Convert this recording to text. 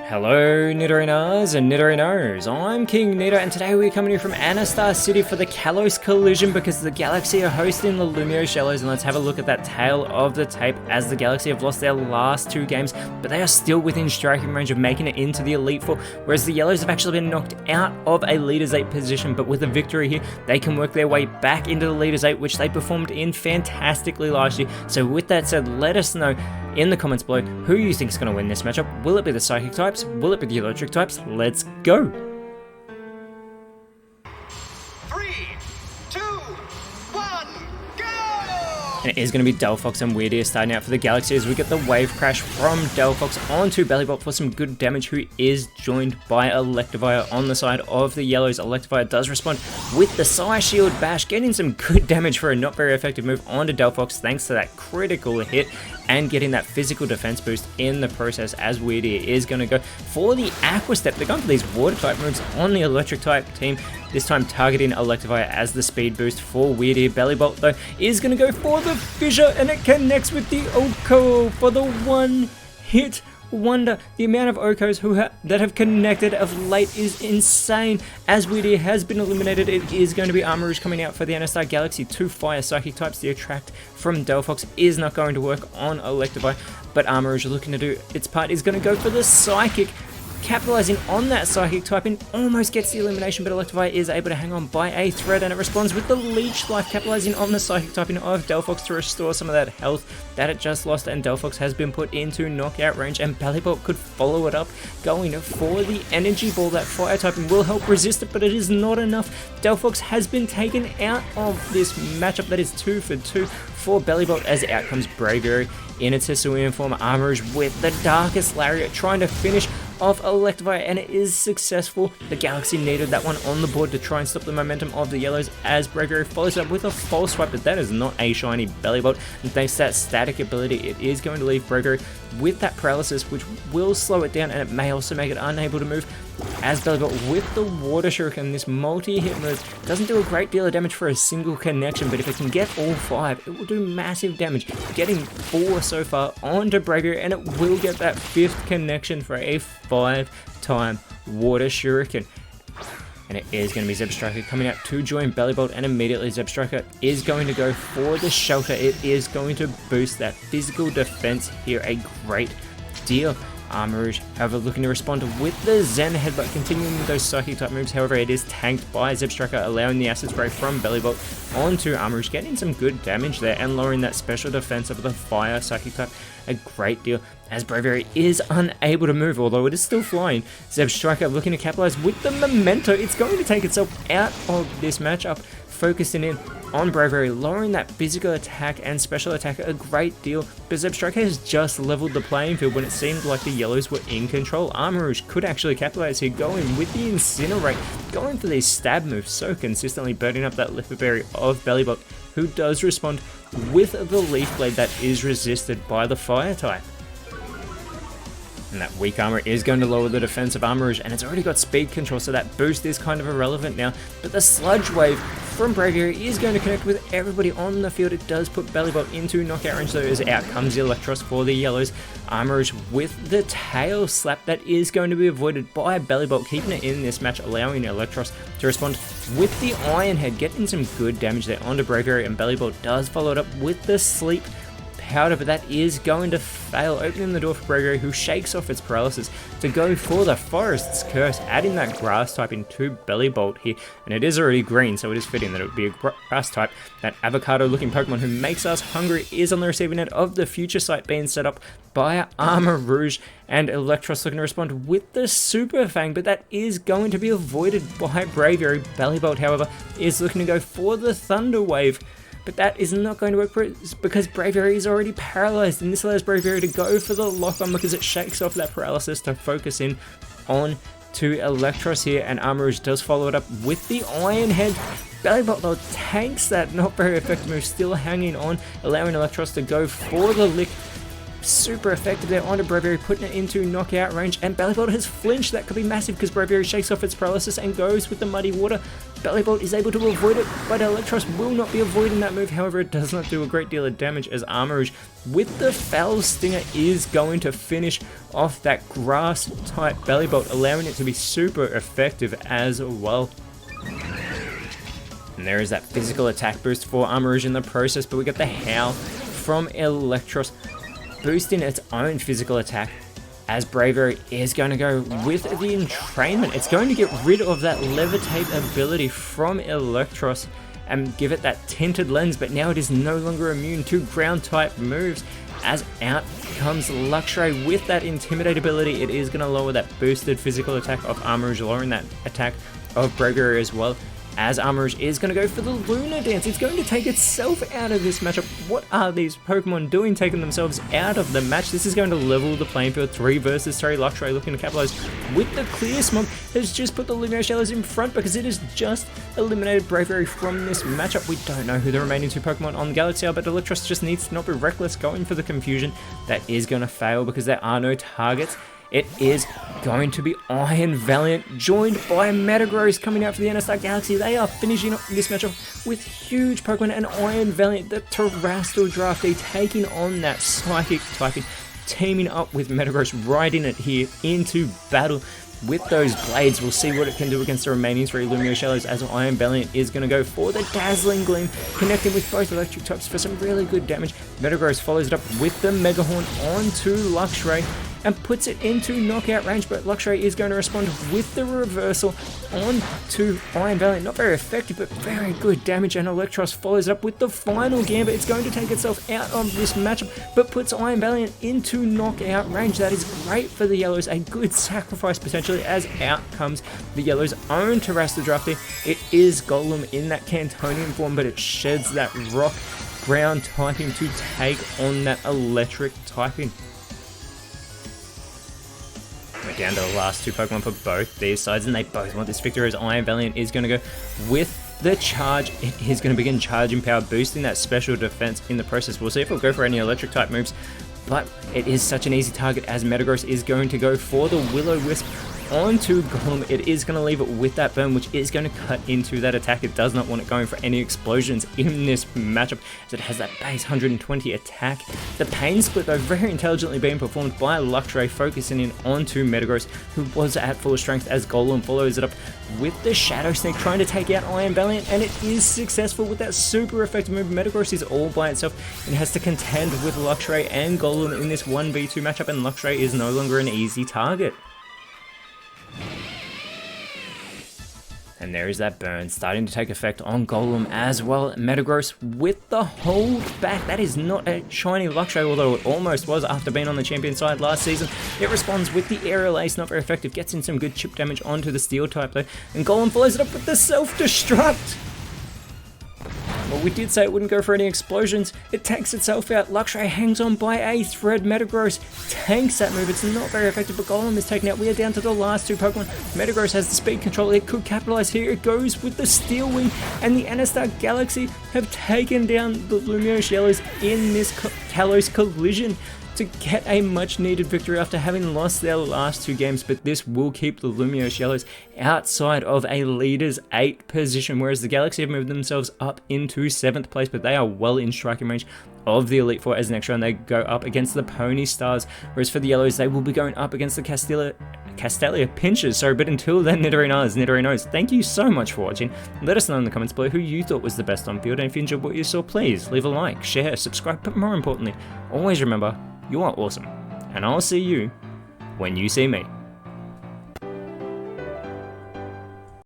Hello Nidorinas and Nidorinos, I'm KingNido and today we're coming here from Anastar City for the Kalos Collision because the Galaxy are hosting the Lumio Shallows, and let's have a look at that tale of the tape as the Galaxy have lost their last two games, but they are still within striking range of making it into the Elite Four, whereas the Yellows have actually been knocked out of a Leaders 8 position, but with a victory here, they can work their way back into the Leaders 8, which they performed in fantastically last year. So with that said, let us know in the comments below who you think is going to win this matchup. Will it be the Psychic types? Will it be the Electric types? Let's go! 3, 2, 1, go! And it is going to be Delphox and Weirdeer starting out for the Galaxy as we get the Wave Crash from Delphox onto Bellybot for some good damage, who is joined by Electivire on the side of the Yellows. Electivire does respond with the Psy Shield Bash, getting some good damage for a not very effective move onto Delphox thanks to that critical hit, and getting that physical defense boost in the process as Weirdeer is going to go for the Aqua Step. They're going for these water type moves on the electric type team, this time targeting Electivire as the speed boost for Weirdeer. Bellybolt though is going to go for the Fissure, and it connects with the Oko for the one hit wonder. The amount of Okos that have connected of late is insane. As Weirdeer has been eliminated, it is going to be Armourouge coming out for the Anastar Galaxy. Two fire psychic types. The attract from Delphox is not going to work on Electivire, but Armourouge looking to do its part is going to go for the psychic, capitalizing on that psychic typing, almost gets the elimination, but Electivire is able to hang on by a thread, and it responds with the Leech Life, capitalizing on the psychic typing of Delphox to restore some of that health that it just lost, and Delphox has been put into knockout range, and Bellybolt could follow it up, going for the Energy Ball. That fire typing will help resist it, but it is not enough. Delphox has been taken out of this matchup. That is 2 for 2 for Bellybolt, as out comes Braviary in its Hisuian form. Armourouge with the Darkest Lariat trying to finish off Electivire, and it is successful. The Galaxy needed that one on the board to try and stop the momentum of the Yellows, as Braviary follows up with a false swipe, but that is not a shiny Bellybolt, and thanks to that static ability, it is going to leave Braviary with that paralysis, which will slow it down, and it may also make it unable to move, as Bellybolt with the Water Shuriken. This multi-hit move doesn't do a great deal of damage for a single connection, but if it can get all 5, it will do massive damage, getting 4 so far onto Braviary, and it will get that 5th connection for a 5-time Water Shuriken. And it is going to be Zebstrika coming out to join Bellybolt, and immediately Zebstrika is going to go for the Shelter. It is going to boost that physical defense here a great deal. Armourouge, however, looking to respond with the Zen Headbutt, continuing with those Psychic type moves. However, it is tanked by Zebstrika, allowing the Acid Spray from Bellybolt onto Armourouge, getting some good damage there and lowering that special defense of the Fire Psychic type a great deal, as Braviary is unable to move, although it is still flying. Zebstrika looking to capitalize with the Memento. It's going to take itself out of this matchup, focusing in on Braviary, lowering that physical attack and special attack a great deal, but Zebstrika has just leveled the playing field when it seemed like the Yellows were in control. Armourouge could actually capitalize here, going with the Incinerate, going for these stab moves so consistently, burning up that Lifer Berry of Bellybolt, who does respond with the Leaf Blade that is resisted by the Fire type. And that weak armor is going to lower the defense of Armourouge, and it's already got speed control, so that boost is kind of irrelevant now. But the Sludge Wave from Braviary is going to connect with everybody on the field. It does put Bellybolt into knockout range, so as out comes the Electros for the Yellows. Armourouge with the Tail Slap that is going to be avoided by Bellybolt, keeping it in this match, allowing Electros to respond with the Iron Head, getting some good damage there onto Braviary, and Bellybolt does follow it up with the Sleep Powder, but that is going to fail, opening the door for Braviary, who shakes off its paralysis to go for the Forest's Curse, adding that Grass type into Bellybolt here, and it is already green, so it is fitting that it would be a Grass type. That avocado looking Pokemon who makes us hungry is on the receiving end of the Future Sight being set up by Armourouge, and Electros looking to respond with the Super Fang, but that is going to be avoided by Braviary. Bellybolt, however, is looking to go for the Thunder Wave, but that is not going to work because Braviary is already paralyzed, and this allows Braviary to go for the Lock On because it shakes off that paralysis to focus in on to Electros here, and Armourouge does follow it up with the Iron Head. Bellybolt though tanks that not very effective move, still hanging on, allowing Electros to go for the Lick, super effective there onto Braviary, putting it into knockout range, and Bellibolt has flinched. That could be massive because Braviary shakes off its paralysis and goes with the Muddy Water. Bellibolt is able to avoid it, but Electros will not be avoiding that move. However, it does not do a great deal of damage as Armarouge with the Foul Stinger is going to finish off that grass type Bellibolt, allowing it to be super effective as well. And there is that physical attack boost for Armarouge in the process, but we got the Howl from Electros boosting its own physical attack, as Braviary is going to go with the Entrainment. It's going to get rid of that Levitate ability from Electros and give it that Tinted Lens, but now it is no longer immune to ground type moves, as out comes Luxray with that Intimidate ability. It is going to lower that boosted physical attack of Armarouge, lowering that attack of Braviary as well, as Armarouge is going to go for the Lunar Dance. It's going to take itself out of this matchup. What are these Pokemon doing, taking themselves out of the match? This is going to level the playing field. 3 versus 3. Luxray looking to capitalize with the Clear Smog. Has just put the Lumiose Shallows in front because it has just eliminated Braviary from this matchup. We don't know who the remaining 2 Pokemon on the Galaxy are, but Electros just needs to not be reckless going for the confusion. That is going to fail because there are no targets. It is going to be Iron Valiant, joined by Metagross coming out for the NSR Galaxy. They are finishing up this matchup with huge Pokemon, and Iron Valiant, the Terrestrial Draftee, taking on that Psychic typing, teaming up with Metagross, riding it here into battle. With those blades, we'll see what it can do against the remaining 3 Lumiose Shallows, as Iron Valiant is going to go for the Dazzling Gleam, connecting with both electric types for some really good damage. Metagross follows it up with the Mega Horn onto Luxray and puts it into knockout range, but Luxray is going to respond with the reversal onto Iron Valiant. Not very effective, but very good damage, and Electros follows up with the final Gambit. It's going to take itself out of this matchup, but puts Iron Valiant into knockout range. That is great for the Yellows, a good sacrifice potentially, as out comes the Yellows' own Terrestrial Draftee. It is Golem in that Cantonian form, but it sheds that Rock Ground typing to take on that Electric typing. We're down to the last 2 Pokemon for both these sides, and they both want this victory, as Iron Valiant is going to go with the charge. It is going to begin charging power, boosting that special defense in the process. We'll see if it'll go for any electric type moves, but it is such an easy target, as Metagross is going to go for the Will-O-Wisp onto Golem. It is going to leave it with that burn, which is going to cut into that attack. It does not want it going for any explosions in this matchup, as it has that base 120 attack. The Pain Split, though, very intelligently being performed by Luxray, focusing in onto Metagross, who was at full strength, as Golem follows it up with the Shadow Sneak, trying to take out Iron Valiant, and it is successful with that super effective move. Metagross is all by itself and has to contend with Luxray and Golem in this 1v2 matchup, and Luxray is no longer an easy target. And there is that burn starting to take effect on Golem as well. Metagross with the hold back. That is not a shiny Luxray, although it almost was after being on the champion side last season. It responds with the Aerial Ace, not very effective. Gets in some good chip damage onto the Steel type though. And Golem follows it up with the Self-Destruct. Well, we did say it wouldn't go for any explosions. It takes itself out. Luxray hangs on by a thread. Metagross tanks that move. It's not very effective, but Golem is taken out. We are down to the last 2 Pokemon. Metagross has the speed control. It could capitalize here. It goes with the Steel Wing, and the Anastar Galaxy have taken down the Lumiose Yellows in this Kalos collision to get a much needed victory after having lost their last 2 games, but this will keep the Lumiose Yellows outside of a leader's 8 position, whereas the Galaxy have moved themselves up into 7th place, but they are well in striking range of the Elite Four as next round they go up against the Pony Stars, whereas for the Yellows they will be going up against the Castelia Pinchers. Sorry, but until then, Nidorinos, thank you so much for watching. Let us know in the comments below who you thought was the best on field, and if you enjoyed what you saw, please leave a like, share, subscribe, but more importantly, always remember, you are awesome, and I'll see you when you see me.